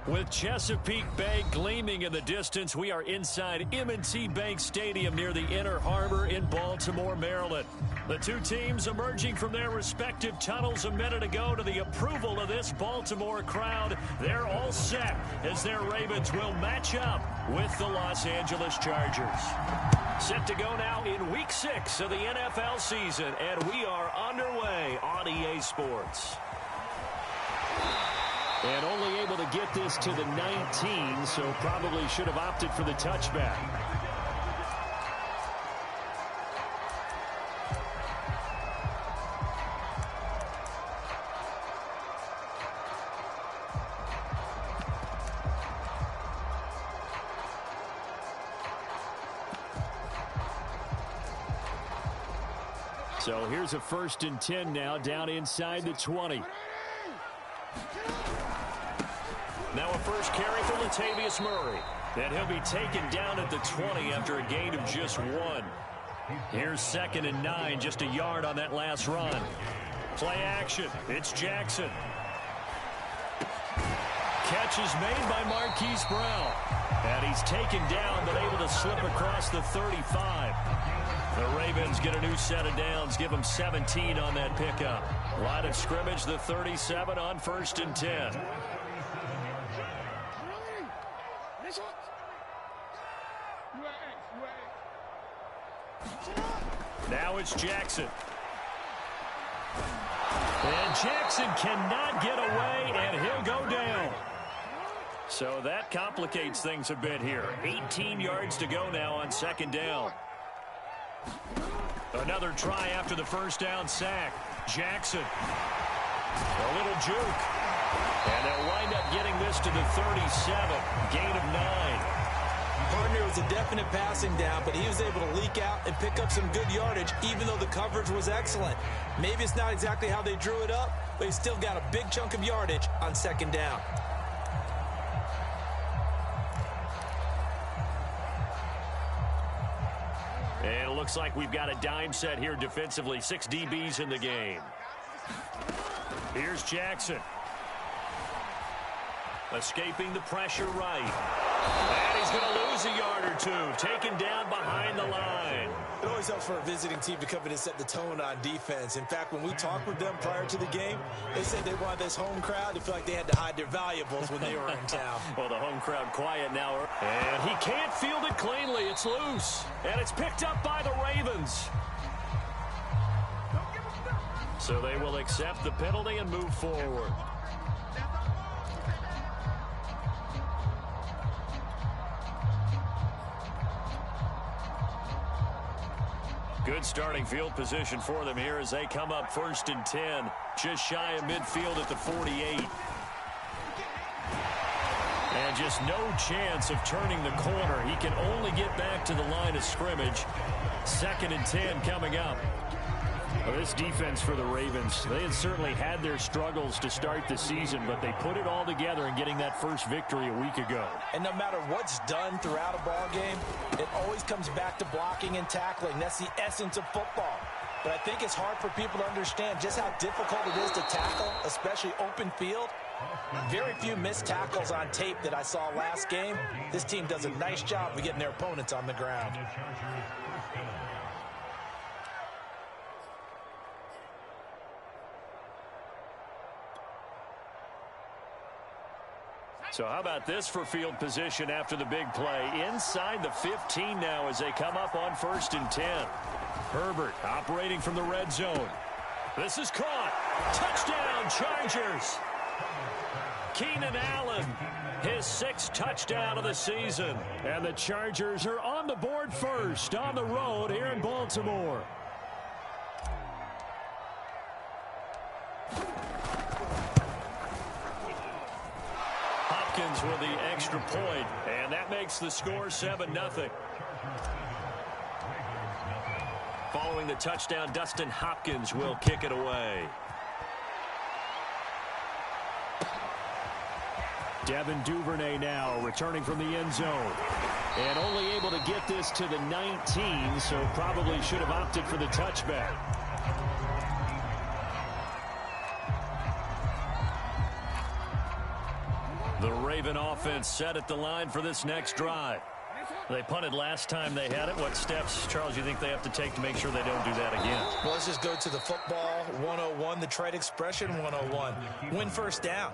With Chesapeake Bay gleaming in the distance, we are inside M&T Bank Stadium near the Inner Harbor in Baltimore, Maryland. The two teams emerging from their respective tunnels a minute ago to the approval of this Baltimore crowd. They're all set as their Ravens will match up with the Los Angeles Chargers. Set to go now in Week 6 of the NFL season, and we are underway on EA Sports. And only able to get this to the 19, so probably should have opted for the touchback. So here's a 1st and 10 now, down inside the 20. Now a first carry for Latavius Murray. And he'll be taken down at the 20 after a gain of just 1. Here's 2nd and 9, just a yard on that last run. Play action. It's Jackson. Catch is made by Marquise Brown. And he's taken down, but able to slip across the 35. The Ravens get a new set of downs, give them 17 on that pickup. Line of scrimmage, the 37 on 1st and 10. Now it's Jackson. And Jackson cannot get away, and he'll go down. So that complicates things a bit here. 18 yards to go now on 2nd down. Another try after the 1st down sack. Jackson. A little juke. And they'll wind up getting this to the 37. Gain of 9. Partner was a definite passing down, but he was able to leak out and pick up some good yardage, even though the coverage was excellent. Maybe it's not exactly how they drew it up, but he still got a big chunk of yardage on 2nd down. And it looks like we've got a dime set here defensively. 6 DBs in the game. Here's Jackson. Escaping the pressure right. And he's going to lose a yard or two. Taken down behind the line. It always helps for a visiting team to come in and set the tone on defense. In fact, when we talked with them prior to the game, they said they wanted this home crowd to feel like they had to hide their valuables when they were in town. Well, the home crowd quiet now. And he can't field it cleanly. It's loose. And it's picked up by the Ravens. So they will accept the penalty and move forward. Good starting field position for them here as they come up 1st and 10. Just shy of midfield at the 48. And just no chance of turning the corner. He can only get back to the line of scrimmage. 2nd and 10 coming up. Well, this defense for the Ravens, they had certainly had their struggles to start the season, but they put it all together in getting that first victory a week ago. And no matter what's done throughout a ball game, it always comes back to blocking and tackling. That's the essence of football. But I think it's hard for people to understand just how difficult it is to tackle, especially open field. Very few missed tackles on tape that I saw last game. This team does a nice job of getting their opponents on the ground. So how about this for field position after the big play? Inside the 15 now as they come up on 1st and 10. Herbert operating from the red zone. This is caught. Touchdown, Chargers. Keenan Allen, his 6th touchdown of the season. And the Chargers are on the board first on the road here in Baltimore. Hopkins with the extra point, and that makes the score 7-0. Following the touchdown, Dustin Hopkins will kick it away. Devin Duvernay now returning from the end zone. And only able to get this to the 19, so probably should have opted for the touchback. The Raven offense set at the line for this next drive. They punted last time they had it. What steps, Charles, you think they have to take to make sure they don't do that again? Well, let's just go to the football 101, the trade expression 101. Win first down.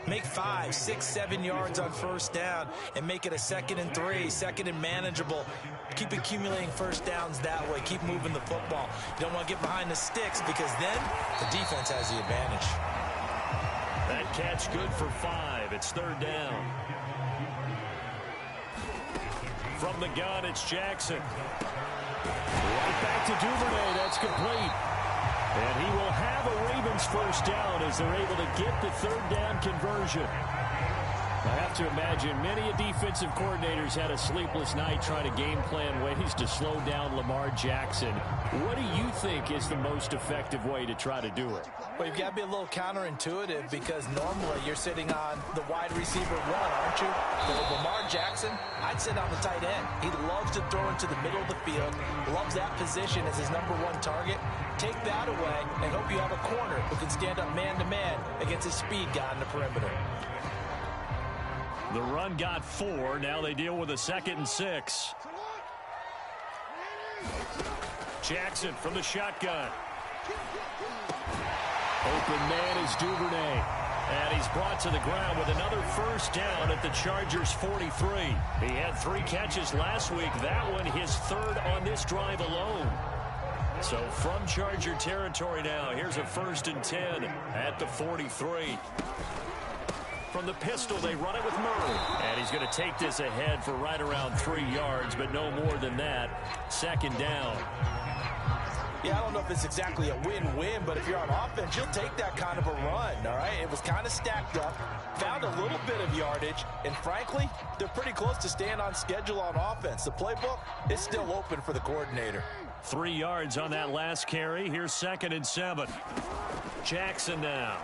Make 5, 6, 7 yards on first down and make it a 2nd and 3, 2nd and manageable. Keep accumulating first downs that way. Keep moving the football. You don't want to get behind the sticks because then the defense has the advantage. That catch good for 5. It's 3rd down. From the gun, it's Jackson. Right back to Duvernay. That's complete. And he will have a Ravens first down as they're able to get the 3rd down conversion. I have to imagine many defensive coordinators had a sleepless night trying to game plan ways to slow down Lamar Jackson. What do you think is the most effective way to try to do it? Well, you've got to be a little counterintuitive because normally you're sitting on the wide receiver 1, aren't you? But with Lamar Jackson, I'd sit on the tight end. He loves to throw into the middle of the field, loves that position as his #1 target. Take that away and hope you have a corner who can stand up man-to-man against a speed guy on the perimeter. The run got 4. Now they deal with a 2nd and 6. Jackson from the shotgun. Open man is Duvernay. And he's brought to the ground with another first down at the Chargers' 43. He had 3 catches last week. That one his 3rd on this drive alone. So from Charger territory now, here's a 1st and 10 at the 43. From the pistol, they run it with Murray. And he's going to take this ahead for right around 3 yards, but no more than that. 2nd down. Yeah, I don't know if it's exactly a win-win, but if you're on offense, you'll take that kind of a run, all right? It was kind of stacked up, found a little bit of yardage, and frankly, they're pretty close to staying on schedule on offense. The playbook is still open for the coordinator. 3 yards on that last carry. Here's 2nd and 7. Jackson now.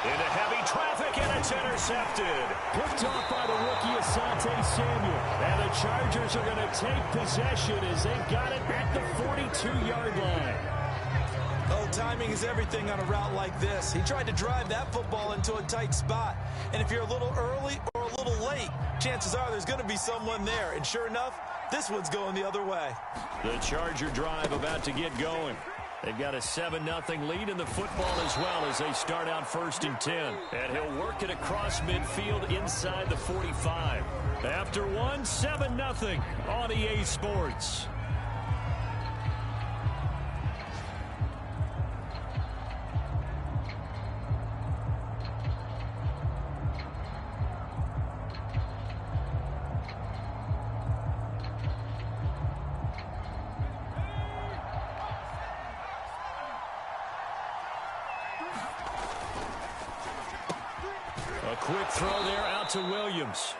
Into heavy traffic, and it's intercepted. Picked off by the rookie Asante Samuel. And the Chargers are going to take possession as they've got it at the 42-yard line. Oh, timing is everything on a route like this. He tried to drive that football into a tight spot. And if you're a little early or a little late, chances are there's going to be someone there. And sure enough, this one's going the other way. The Charger drive about to get going. They've got a 7-0 lead in the football as well as they start out 1st and 10. And he'll work it across midfield inside the 45. After 1, 7-0 on EA Sports. Quick throw there out to Williams.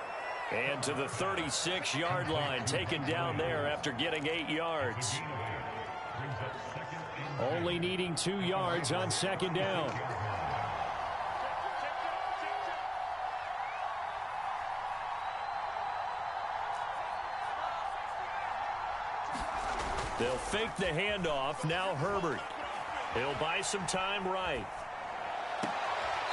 And to the 36-yard line, taken down there after getting 8 yards. Only needing 2 yards on 2nd down. They'll fake the handoff. Now Herbert. He'll buy some time right.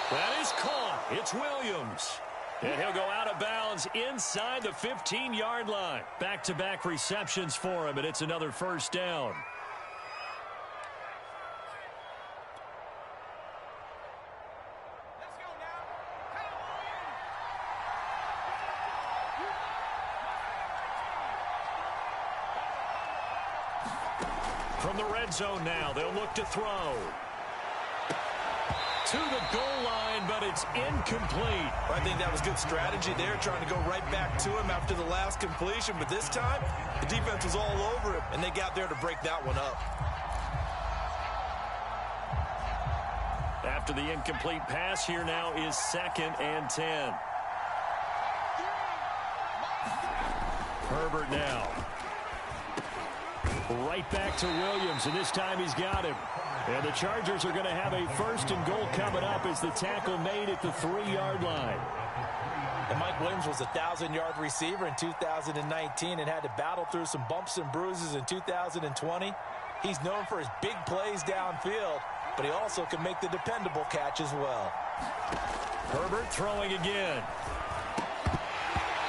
That is caught. It's Williams. And he'll go out of bounds inside the 15-yard line. Back-to-back receptions for him, and it's another first down. From the red zone now, they'll look to throw. To the goal line, but it's incomplete. I think that was good strategy there, trying to go right back to him after the last completion. But this time, the defense was all over him, and they got there to break that one up. After the incomplete pass, here now is 2nd and 10. Herbert now. Right back to Williams, and this time he's got him. And the Chargers are going to have a 1st and goal coming up as the tackle made at the 3-yard line. And Mike Williams was a 1,000-yard receiver in 2019 and had to battle through some bumps and bruises in 2020. He's known for his big plays downfield, but he also can make the dependable catch as well. Herbert throwing again.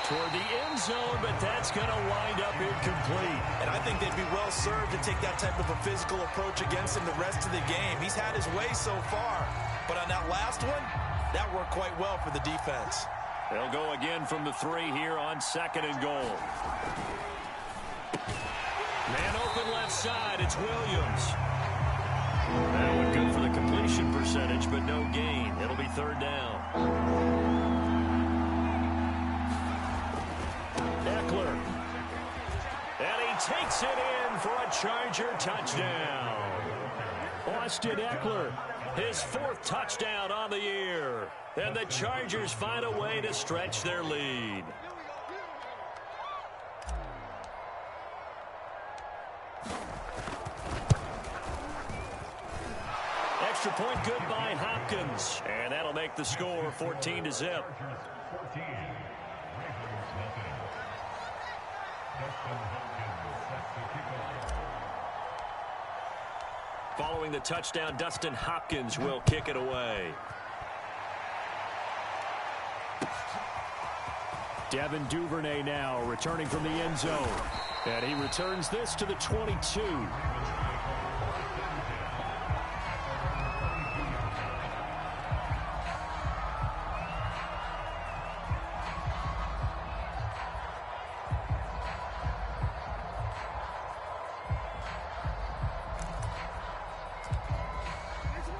Toward the end zone, but that's going to wind up incomplete. And I think they'd be well served to take that type of a physical approach against him the rest of the game. He's had his way so far, but on that last one, that worked quite well for the defense. They'll go again from the 3 here on 2nd and goal. Man open left side, it's Williams. That one good for the completion percentage, but no gain. It'll be 3rd down. Eckler. And he takes it in for a Charger touchdown. Austin Eckler, his 4th touchdown on the year. And the Chargers find a way to stretch their lead. Extra point good by Hopkins. And that'll make the score 14-0. Following the touchdown, Dustin Hopkins will kick it away. Devin Duvernay now returning from the end zone. And he returns this to the 22.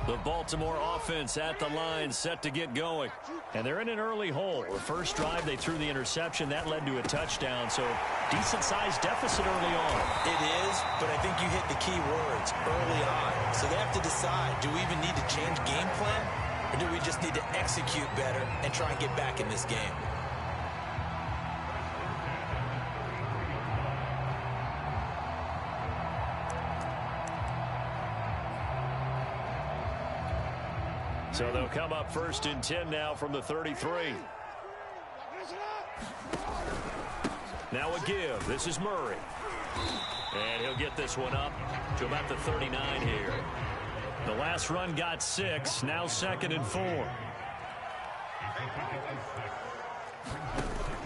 The Baltimore offense at the line, set to get going. And they're in an early hole. The first drive, they threw the interception. That led to a touchdown, so decent-sized deficit early on. It is, but I think you hit the key words, early on. So they have to decide, do we even need to change game plan, or do we just need to execute better and try and get back in this game? So they'll come up 1st and 10 now from the 33. Now a give. This is Murray. And he'll get this one up to about the 39 here. The last run got 6. Now 2nd and 4.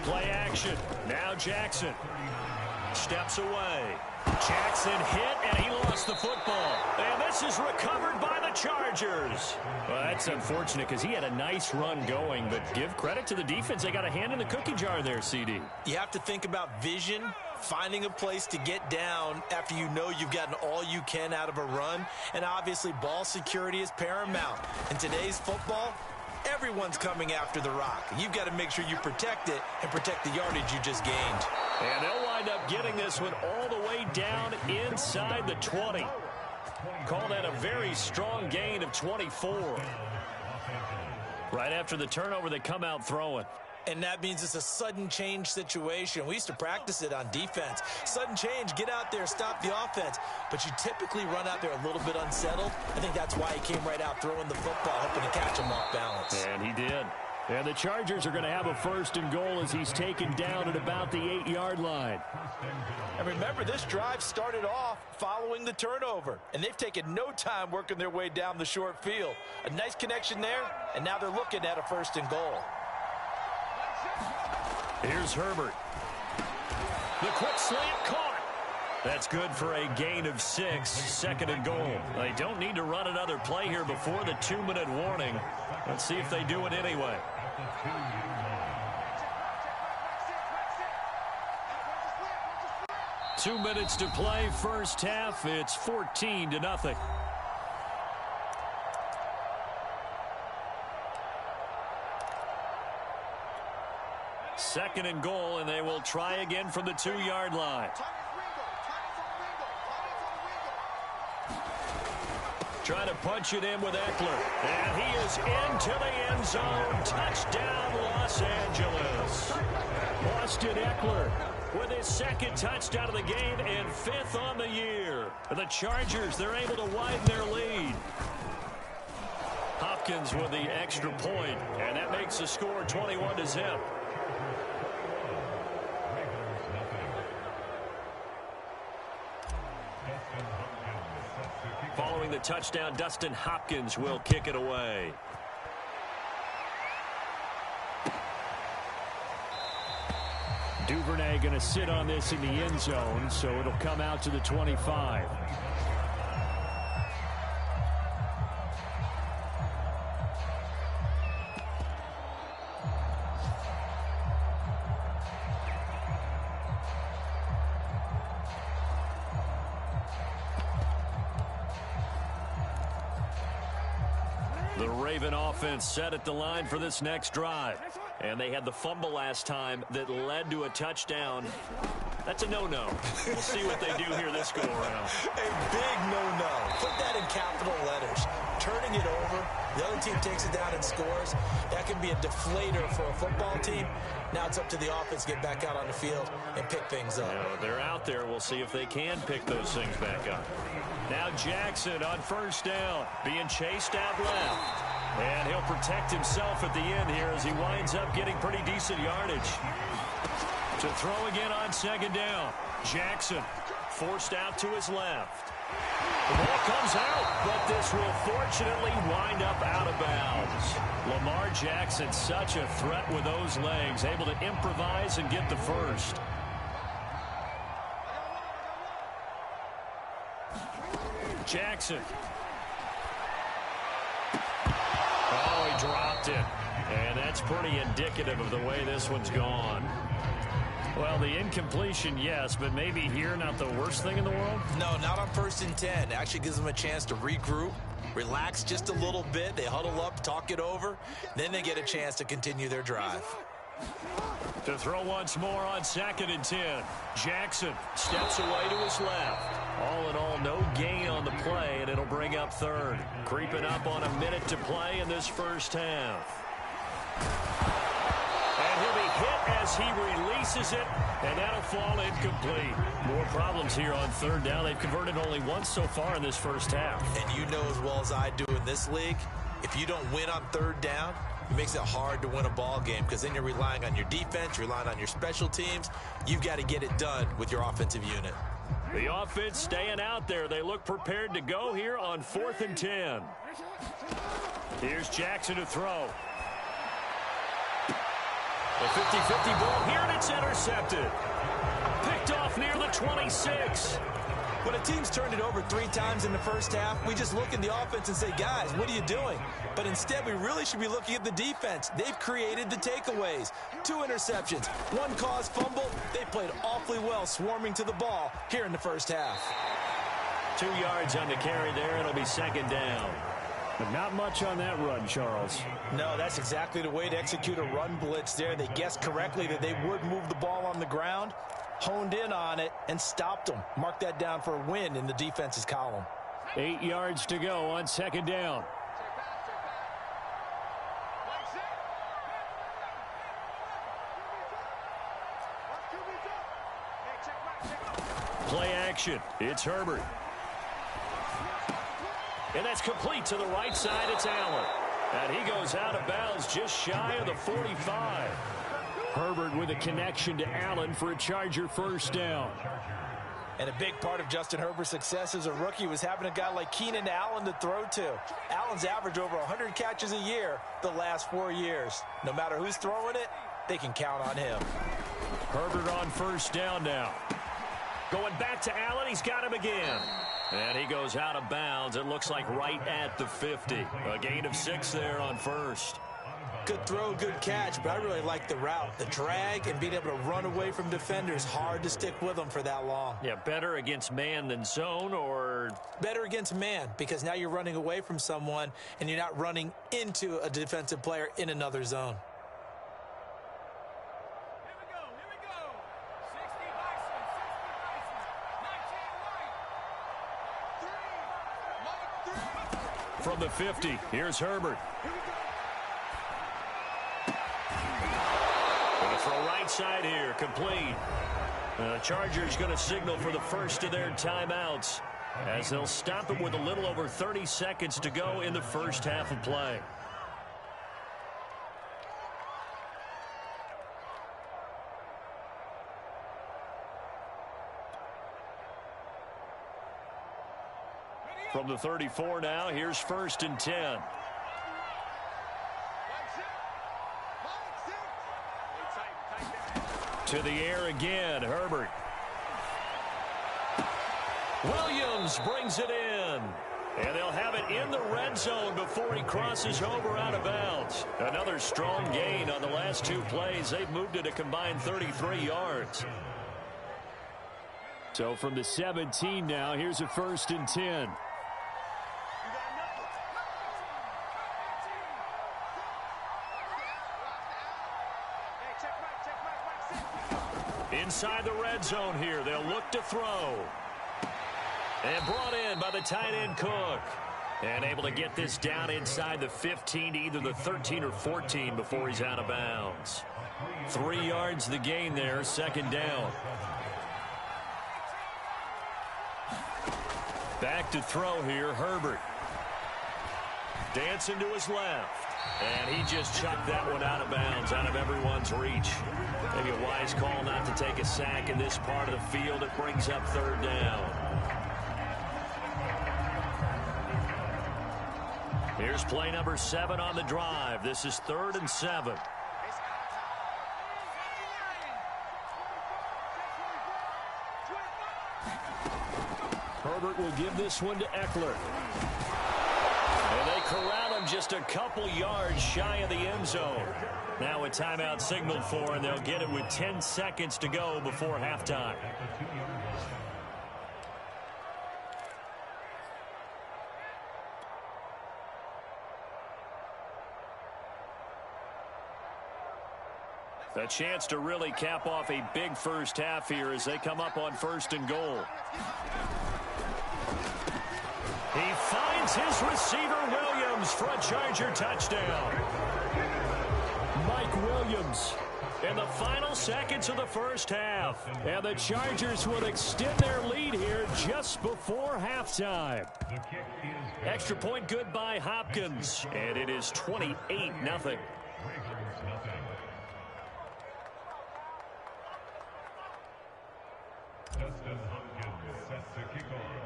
Play action. Now Jackson. Steps away. Jackson hit, and he lost the football. And this is recovered by the Chargers. Well, that's unfortunate because he had a nice run going, but give credit to the defense. They got a hand in the cookie jar there, CD. You have to think about vision, finding a place to get down after you know you've gotten all you can out of a run. And obviously, ball security is paramount. In today's football, everyone's coming after the rock. You've got to make sure you protect it and protect the yardage you just gained. And they'll wind up getting this one all the way down inside the 20. Call that a very strong gain of 24. Right after the turnover, they come out throwing. And that means it's a sudden change situation. We used to practice it on defense. Sudden change, get out there, stop the offense. But you typically run out there a little bit unsettled. I think that's why he came right out throwing the football, hoping to catch him off balance. And he did. And the Chargers are going to have a 1st and goal as he's taken down at about the 8-yard line. And remember, this drive started off following the turnover. And they've taken no time working their way down the short field. A nice connection there, and now they're looking at a 1st and goal. Here's Herbert. The quick slant caught. That's good for a gain of 6, 2nd and goal. They don't need to run another play here before the 2-minute warning. Let's see if they do it anyway. Two minutes to play, first half. It's 14-0. Second and goal, and they will try again from the 2-yard line. Trying to punch it in with Eckler. And he is into the end zone. Touchdown, Los Angeles. Austin Eckler with his 2nd touchdown of the game and 5th on the year. The Chargers, they're able to widen their lead. Hopkins with the extra point, and that makes the score 21-0. Following the touchdown, Dustin Hopkins will kick it away. Duvernay going to sit on this in the end zone, so it'll come out to the 25. The Raven offense set at the line for this next drive. And they had the fumble last time that led to a touchdown. That's a no-no. We'll see what they do here this go-around. A big no-no. Put that in capital letters. Turning it over, the other team takes it down and scores. That can be a deflator for a football team. Now it's up to the offense to get back out on the field and pick things up. They're out there. We'll see if they can pick those things back up. Now Jackson on first down, being chased out left. And he'll protect himself at the end here as he winds up getting pretty decent yardage. To throw again on second down. Jackson forced out to his left. The ball comes out, but this will fortunately wind up out of bounds. Lamar Jackson, such a threat with those legs, able to improvise and get the first. Jackson. Oh, he dropped it. And that's pretty indicative of the way this one's gone. Well, the incompletion, yes, but maybe here not the worst thing in the world? No, not on 1st and 10. Actually gives them a chance to regroup, relax just a little bit. They huddle up, talk it over. Then they get a chance to continue their drive. To throw once more on 2nd and 10. Jackson steps away to his left. All in all, no gain on the play, and it'll bring up 3rd. Creeping up on a minute to play in this first half. And he'll be hit as he releases it, and that'll fall incomplete. More problems here on 3rd down. They've converted only once so far in this first half. And you know as well as I do in this league, if you don't win on 3rd down, it makes it hard to win a ball game because then you're relying on your defense, you're relying on your special teams. You've got to get it done with your offensive unit. The offense staying out there. They look prepared to go here on 4th and 10. Here's Jackson to throw. A 50-50 ball here, and it's intercepted. Picked off near the 26. When a team's turned it over 3 times in the first half, we just look at the offense and say, guys, what are you doing? But instead, we really should be looking at the defense. They've created the takeaways. 2 interceptions, 1 caused fumble. They played awfully well swarming to the ball here in the first half. 2 yards on the carry there. It'll be 2nd down. But not much on that run, Charles. No, that's exactly the way to execute a run blitz there. They guessed correctly that they would move the ball on the ground, honed in on it, and stopped them. Mark that down for a win in the defense's column. 8 yards to go on 2nd down. Play action. It's Herbert. And that's complete to the right side. It's Allen. And he goes out of bounds just shy of the 45. Herbert with a connection to Allen for a Charger first down. And a big part of Justin Herbert's success as a rookie was having a guy like Keenan Allen to throw to. Allen's averaged over 100 catches a year the last 4 years. No matter who's throwing it, they can count on him. Herbert on first down now. Going back to Allen, he's got him again. And he goes out of bounds. It looks like right at the 50. A gain of 6 there on first. Good throw, good catch, but I really like the route. The drag and being able to run away from defenders, hard to stick with them for that long. Yeah, better against man than zone, or? Better against man, because now you're running away from someone and you're not running into a defensive player in another zone. From the 50, here's Herbert. Gonna throw right side here, complete. The Chargers going to signal for the first of their timeouts as they'll stop him with a little over 30 seconds to go in the first half of play. From the 34 now, here's 1st and 10. To the air again, Herbert. Williams brings it in. And they'll have it in the red zone before he crosses over out of bounds. Another strong gain on the last two plays. They've moved it a combined 33 yards. So from the 17 now, here's a 1st and 10. Inside the red zone here, they'll look to throw. And brought in by the tight end Cook. And able to get this down inside the 15 to either the 13 or 14 before he's out of bounds. 3 yards the gain there, 2nd down. Back to throw here, Herbert. Dancing to his left. And he just chucked that one out of bounds, out of everyone's reach. Maybe a wise call not to take a sack in this part of the field. It brings up 3rd down. Here's play number 7 on the drive. This is 3rd and 7. Herbert will give this one to Eckler. And they corral him just a couple yards shy of the end zone. Now a timeout signaled for, and they'll get it with 10 seconds to go before halftime. A chance to really cap off a big first half here as they come up on 1st and goal. He finds his receiver Williams for a Charger touchdown. Mike Williams in the final seconds of the first half. And the Chargers will extend their lead here just before halftime. Extra point good by Hopkins. And it is 28-0.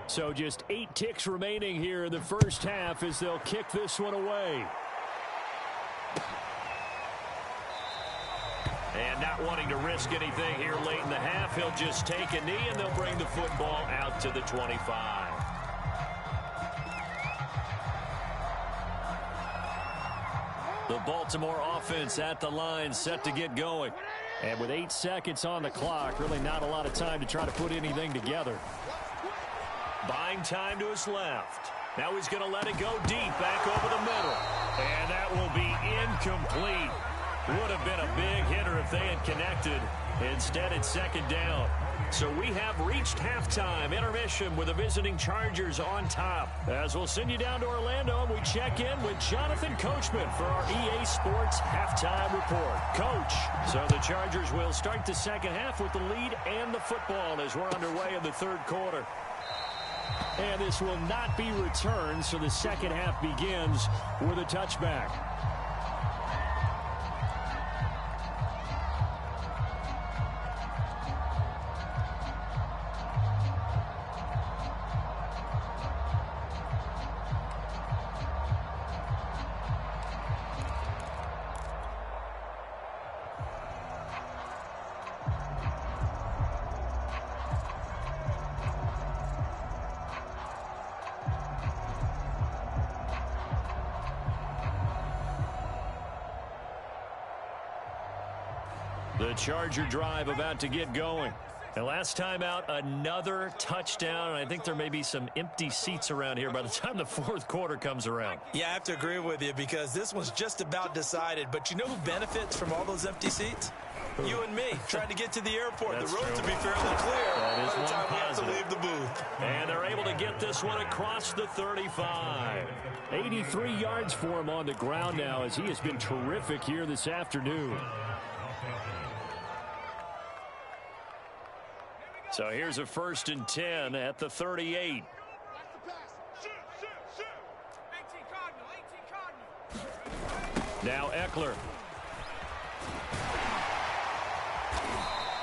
So just 8 ticks remaining here in the first half as they'll kick this one away. And not wanting to risk anything here late in the half, he'll just take a knee and they'll bring the football out to the 25. The Baltimore offense at the line set to get going. And with 8 seconds on the clock, really not a lot of time to try to put anything together. Buying time to his left. Now he's going to let it go deep back over the middle. And that will be incomplete. Would have been a big hitter if they had connected. Instead, it's 2nd down. So we have reached halftime intermission with the visiting Chargers on top. As we'll send you down to Orlando, and we check in with Jonathan Coachman for our EA Sports halftime report. Coach, so the Chargers will start the second half with the lead and the football as we're underway in the 3rd quarter. And this will not be returned, so the second half begins with a touchback. The Charger drive about to get going. And last time out, another touchdown. And I think there may be some empty seats around here by the time the 4th quarter comes around. Yeah, I have to agree with you because this one's just about decided. But you know who benefits from all those empty seats? You and me, trying to get to the airport. That's the road true. to be fairly clear That is by the time we have to positive. leave the booth. And they're able to get this one across the 35. 83 yards for him on the ground now as he has been terrific here this afternoon. So here's a 1st and 10 at the 38. Now Eckler.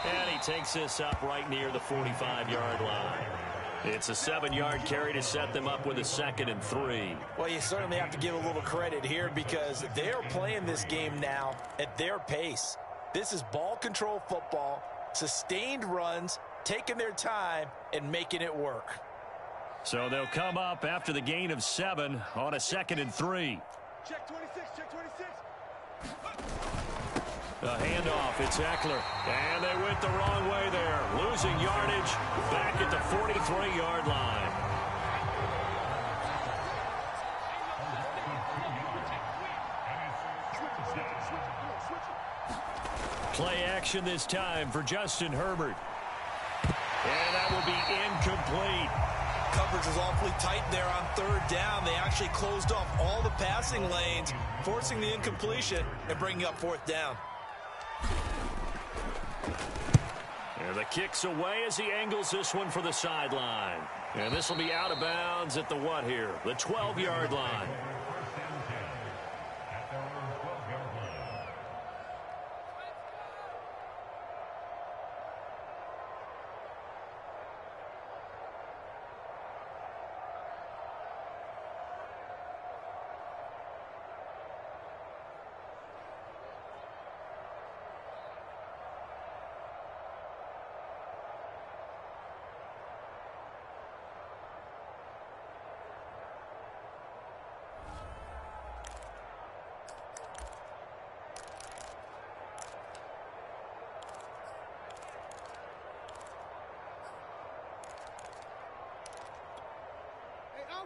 And he takes this up right near the 45-yard line. It's a 7-yard carry to set them up with a 2nd and 3. Well, you certainly have to give a little credit here because they are playing this game now at their pace. This is ball control football. Sustained runs, taking their time, and making it work. So they'll come up after the gain of 7 on a 2nd and 3. Check 26, check 26. The handoff, it's Eckler. And they went the wrong way there. Losing yardage back at the 43-yard line. Play action this time for Justin Herbert. And that will be incomplete. Coverage was awfully tight there on 3rd down. They actually closed off all the passing lanes, forcing the incompletion and bringing up 4th down. And the kick's away as he angles this one for the sideline. And this will be out of bounds at the what here? The 12-yard line.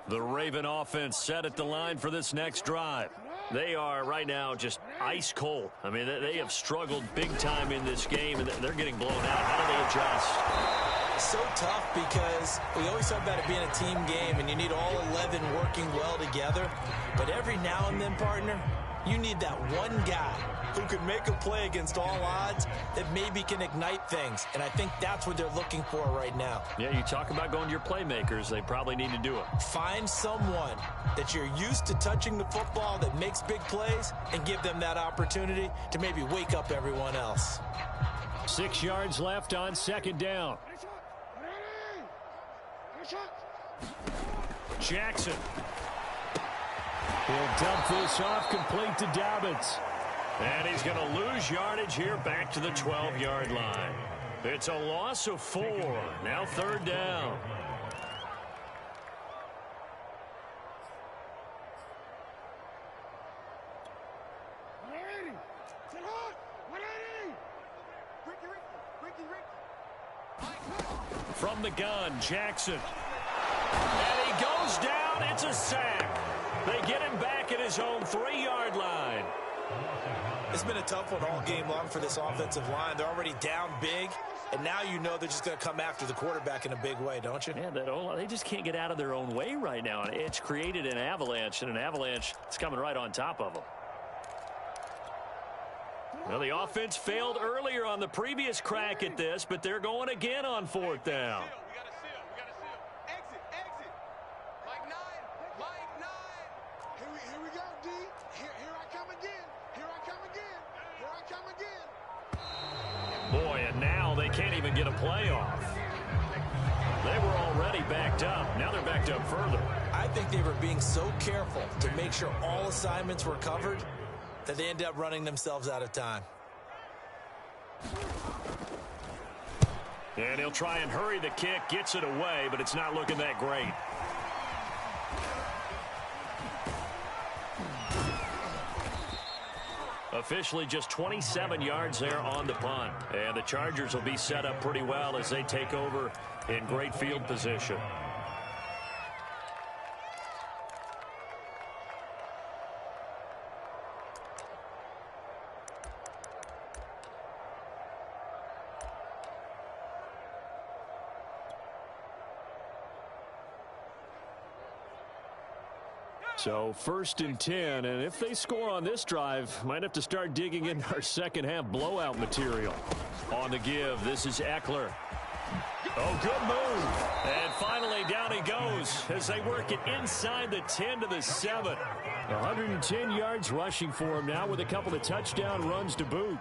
The Raven offense set at the line for this next drive. They are right now just ice cold. I mean, they have struggled big time in this game, and they're getting blown out. How do they adjust? So tough because we always talk about it being a team game, and you need all 11 working well together. But every now and then, partner, you need that one guy who can make a play against all odds that maybe can ignite things. And I think that's what they're looking for right now. Yeah, you talk about going to your playmakers. They probably need to do it. Find someone that you're used to touching the football that makes big plays and give them that opportunity to maybe wake up everyone else. 6 yards left on 2nd down. Jackson. He'll dump this off complete to Dobbins. And he's going to lose yardage here back to the 12-yard line. It's a loss of 4. Now 3rd down. From the gun, Jackson. And he goes down. It's a sack. They get him back at his own 3-yard line. It's been a tough one all game long for this offensive line. They're already down big, and now you know they're just going to come after the quarterback in a big way, don't you? Yeah, they just can't get out of their own way right now. It's created an avalanche, and an avalanche is coming right on top of them. Well, the offense failed earlier on the previous crack at this, but they're going again on 4th down. Boy, and now they can't even get a play off. They were already backed up. Now they're backed up further. I think they were being so careful to make sure all assignments were covered that they ended up running themselves out of time. And he'll try and hurry the kick, gets it away, but it's not looking that great. Officially just 27 yards there on the punt. And the Chargers will be set up pretty well as they take over in great field position. So 1st and 10, and if they score on this drive, might have to start digging in our second half blowout material. On the give, this is Eckler. Oh, good move. And finally down he goes as they work it inside the 10 to the 7. 110 yards rushing for him now with a couple of touchdown runs to boot.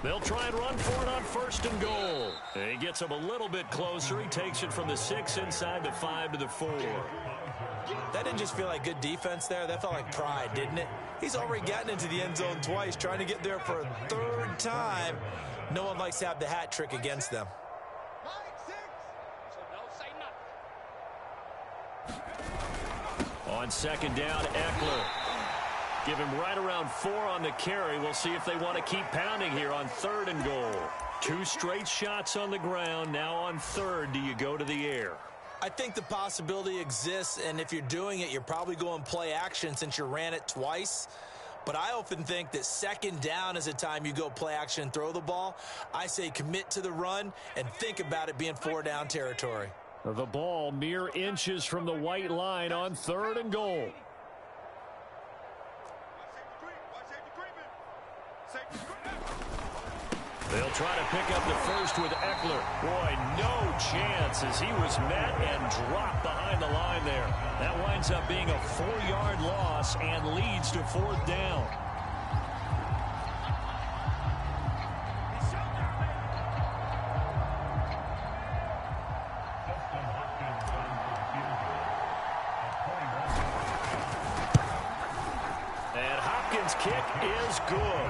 They'll try and run for it on 1st and goal. He gets him a little bit closer. He takes it from the 6 inside the 5 to the 4. That didn't just feel like good defense there. That felt like pride, didn't it? He's already gotten into the end zone twice, trying to get there for a 3rd time. No one likes to have the hat trick against them. On 2nd down, Eckler. Give him right around 4 on the carry. We'll see if they want to keep pounding here on 3rd and goal. 2 straight shots on the ground. Now on 3rd, do you go to the air? I think the possibility exists, and if you're doing it, you're probably going play action since you ran it twice. But I often think that 2nd down is a time you go play action and throw the ball. I say commit to the run and think about it being 4-down territory. The ball mere inches from the white line on 3rd and goal. They'll try to pick up the first with Eckler. Boy, no chance as he was met and dropped behind the line there. That winds up being a 4-yard loss and leads to 4th down. And Hopkins' kick is good.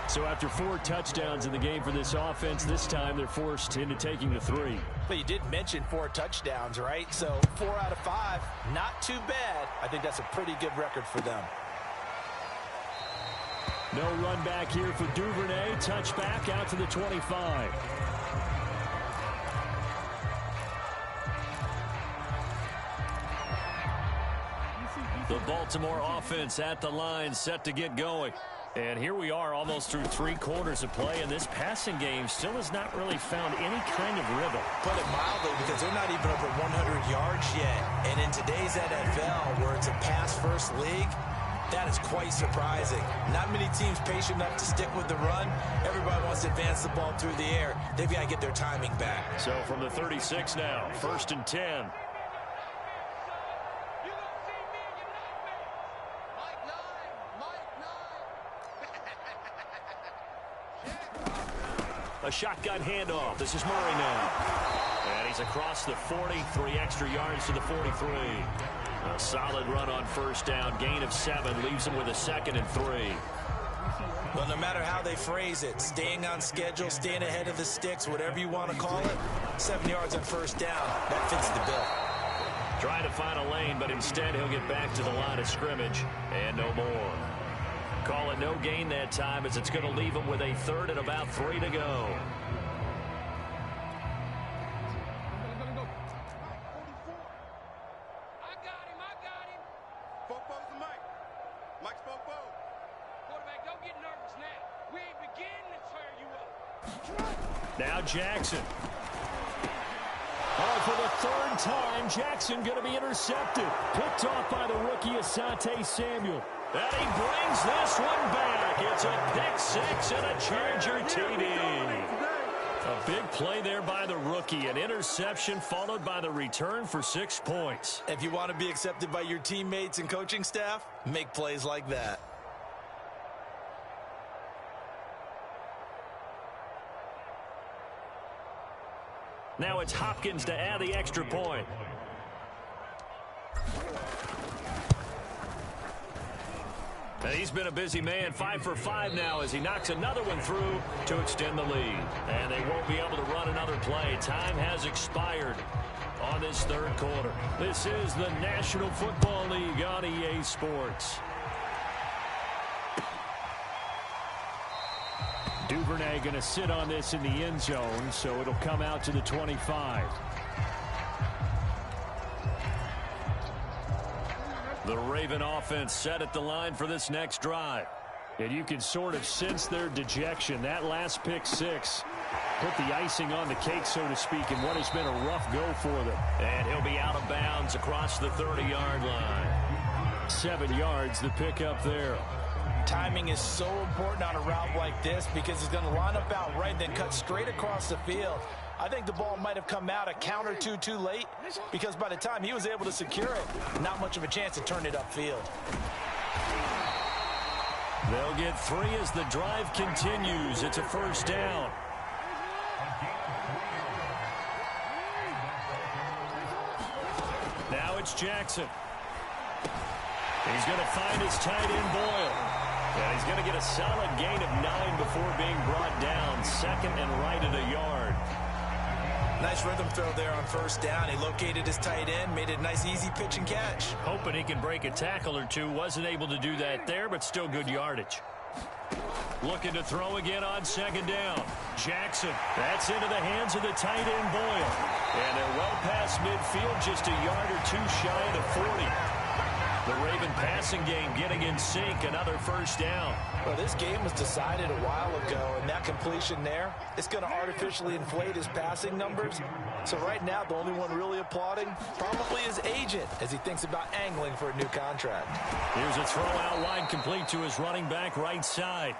So after 4 touchdowns in the game for this offense, this time they're forced into taking the 3. But you did mention 4 touchdowns, right? So 4 out of 5, not too bad. I think that's a pretty good record for them. No run back here for Duvernay. Touchback out to the 25. The Baltimore offense at the line, set to get going. And here we are almost through 3 quarters of play, and this passing game still has not really found any kind of rhythm. Put it mildly, because they're not even over 100 yards yet. And in today's NFL, where it's a pass-first league, that is quite surprising. Not many teams patient enough to stick with the run. Everybody wants to advance the ball through the air. They've got to get their timing back. So from the 36 now, 1st and 10. A shotgun handoff. This is Murray now. And he's across the 40, 3 extra yards to the 43. A solid run on 1st down. Gain of 7 leaves him with a 2nd and 3. Well, no matter how they phrase it, staying on schedule, staying ahead of the sticks, whatever you want to call it, 7 yards on 1st down. That fits the bill. Trying to find a lane, but instead he'll get back to the line of scrimmage. And no more. Call it no gain that time as it's going to leave him with a 3rd and about 3 to go. I got him. Fofo's the mic. Mike's Fofo. Quarterback, don't get nervous now. We ain't beginning to tear you up. Now Jackson. Oh, for the 3rd time, Jackson going to be intercepted. Picked off by the rookie Asante Samuel. And he brings this one back. It's a pick 6 and a Charger TD. A big play there by the rookie. An interception followed by the return for 6 points. If you want to be accepted by your teammates and coaching staff, make plays like that. Now it's Hopkins to add the extra point. And he's been a busy man, 5 for 5 now as he knocks another one through to extend the lead. And they won't be able to run another play. Time has expired on this 3rd quarter. This is the National Football League on EA Sports. Duvernay going to sit on this in the end zone, so it'll come out to the 25. The Raven offense set at the line for this next drive. And you can sort of sense their dejection. That last pick 6 put the icing on the cake, so to speak, in what has been a rough go for them. And he'll be out of bounds across the 30-yard line. 7 yards, the pickup there. Timing is so important on a route like this because he's going to line up out right, then cut straight across the field. I think the ball might have come out a count or two too late because by the time he was able to secure it, not much of a chance to turn it upfield. They'll get 3 as the drive continues. It's a first down. Now it's Jackson. He's going to find his tight end, Boyle. And he's going to get a solid gain of 9 before being brought down. Second and right at a yard. Nice rhythm throw there on first down. He located his tight end, made it a nice, easy pitch and catch. Hoping he can break a tackle or two. Wasn't able to do that there, but still good yardage. Looking to throw again on second down. Jackson. That's into the hands of the tight end, Boyle. And they're well past midfield, just a yard or two shy of the 40. The Raven passing game getting in sync. Another first down. Well, this game was decided a while ago, and that completion there, it's going to artificially inflate his passing numbers. So right now, the only one really applauding probably his agent as he thinks about angling for a new contract. Here's a throw out wide, complete to his running back right side.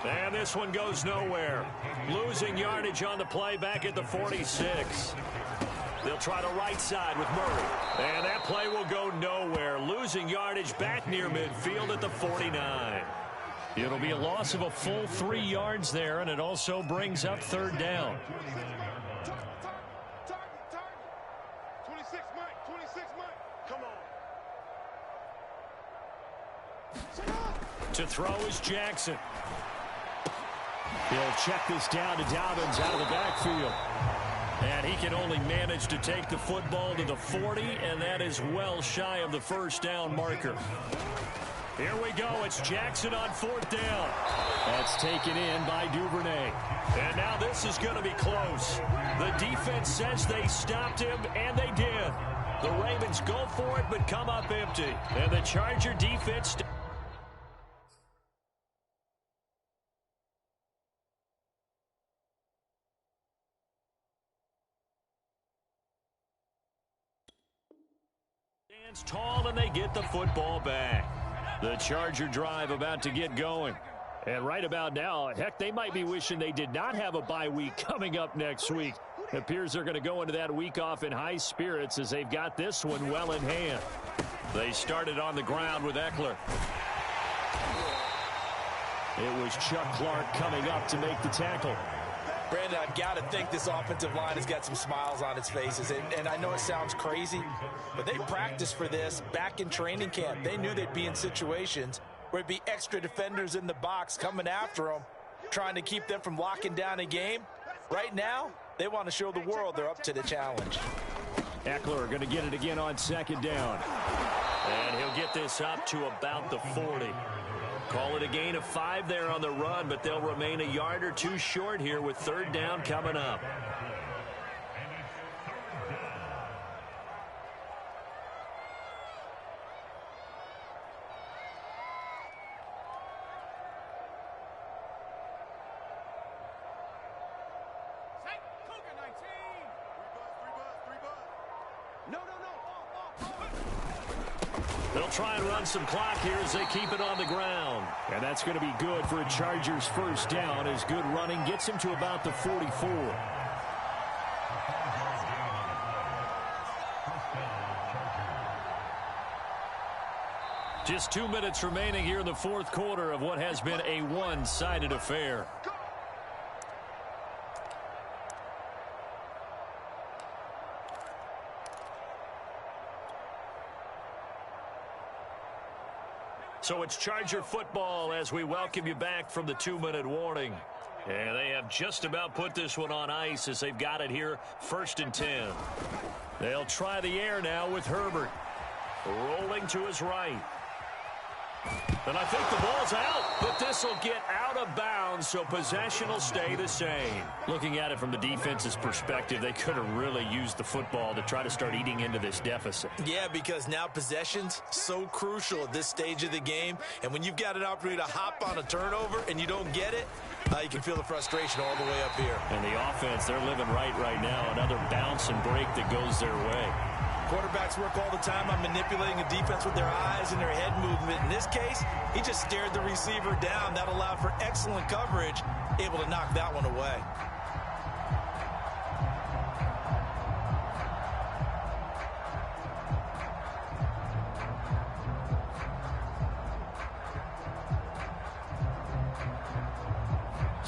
And this one goes nowhere. Losing yardage on the play back at the 46. They'll try the right side with Murray. And that play will go nowhere. Losing yardage back near midfield at the 49. It'll be a loss of a full 3 yards there, and it also brings up third down. 26 Mike, 26 Mike. Come on. To throw is Jackson. He'll check this down to Dobbins out of the backfield. And he can only manage to take the football to the 40, and that is well shy of the first down marker. Here we go. It's Jackson on fourth down. That's taken in by Duvernay. And now this is going to be close. The defense says they stopped him, and they did. The Ravens go for it, but come up empty. And the Charger defense... stands tall, and they get the football back. The Charger drive about to get going. And right about now, heck, they might be wishing they did not have a bye week coming up next week. It appears they're going to go into that week off in high spirits as they've got this one well in hand. They started on the ground with Eckler. It was Chuck Clark coming up to make the tackle. Brandon, I've got to think this offensive line has got some smiles on its faces. And I know it sounds crazy, but they practiced for this back in training camp. They knew they'd be in situations where it'd be extra defenders in the box coming after them, trying to keep them from locking down a game. Right now, they want to show the world they're up to the challenge. Eckler going to get it again on second down. And he'll get this up to about the 40. Call it a gain of 5 there on the run, but they'll remain a yard or two short here with third down coming up. They'll try and run some clock here as they keep it on the ground. And that's going to be good for a Chargers first down as good running gets him to about the 44. Just 2 minutes remaining here in the fourth quarter of what has been a one-sided affair. So it's Charger football as we welcome you back from the 2-minute warning. And they have just about put this one on ice as they've got it here, 1st and 10. They'll try the air now with Herbert. Rolling to his right. And I think the ball's out, but this will get out of bounds, so possession will stay the same. Looking at it from the defense's perspective, they could have really used the football to try to start eating into this deficit. Yeah, because now possession's so crucial at this stage of the game, and when you've got an opportunity to hop on a turnover and you don't get it, you can feel the frustration all the way up here. And the offense, they're living right now. Another bounce and break that goes their way. Quarterbacks work all the time on manipulating a defense with their eyes and their head movement. In this case, he just stared the receiver down. That allowed for excellent coverage, able to knock that one away.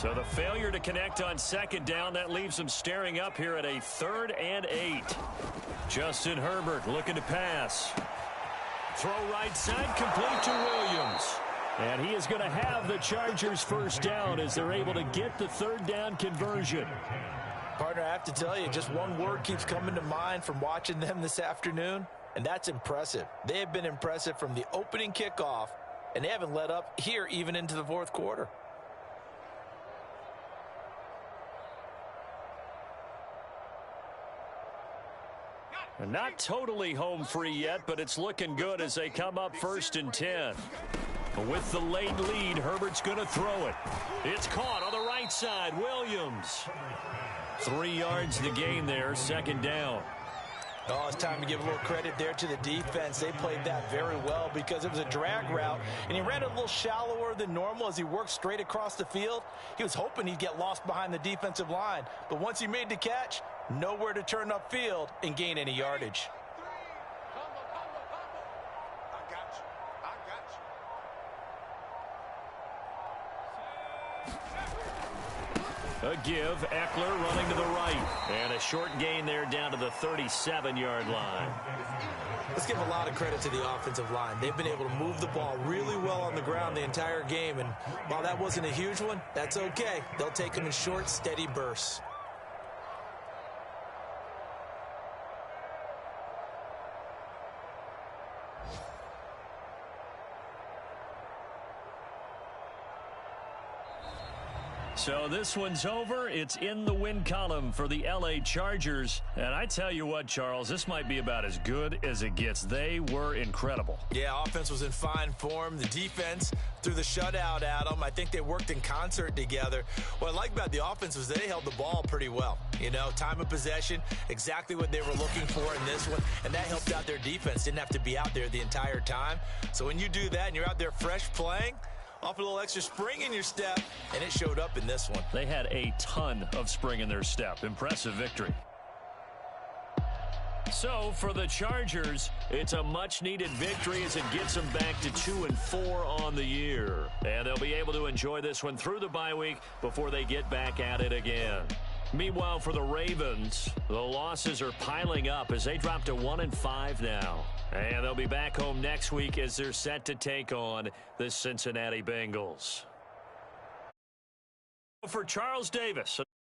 So the failure to connect on second down, that leaves them staring up here at a 3rd and 8. Justin Herbert looking to pass. Throw right side, complete to Williams. And he is going to have the Chargers first down as they're able to get the 3rd down conversion. Partner, I have to tell you, just one word keeps coming to mind from watching them this afternoon, and that's impressive. They have been impressive from the opening kickoff, and they haven't let up here even into the 4th quarter. Not totally home free yet, but it's looking good as they come up 1st and 10. With the late lead, Herbert's going to throw it. It's caught on the right side. Williams. 3 yards to gain there, 2nd down. Oh, it's time to give a little credit there to the defense. They played that very well because it was a drag route, and he ran it a little shallower than normal as he worked straight across the field. He was hoping he'd get lost behind the defensive line, but once he made the catch, nowhere to turn upfield and gain any yardage. A give, Eckler running to the right. And a short gain there down to the 37-yard line. Let's give a lot of credit to the offensive line. They've been able to move the ball really well on the ground the entire game. And while that wasn't a huge one, that's okay. They'll take them in short, steady bursts. So this one's over. It's in the win column for the L.A. Chargers. And I tell you what, Charles, this might be about as good as it gets. They were incredible. Yeah, offense was in fine form. The defense threw the shutout at them. I think they worked in concert together. What I like about the offense was they held the ball pretty well. You know, time of possession, exactly what they were looking for in this one. And that helped out their defense. Didn't have to be out there the entire time. So when you do that and you're out there fresh playing, off a little extra spring in your step, and it showed up in this one. They had a ton of spring in their step. Impressive victory. So for the Chargers, it's a much-needed victory as it gets them back to 2-4 on the year. And they'll be able to enjoy this one through the bye week before they get back at it again. Meanwhile, for the Ravens, the losses are piling up as they drop to 1-5 now. And they'll be back home next week as they're set to take on the Cincinnati Bengals. For Charles Davis.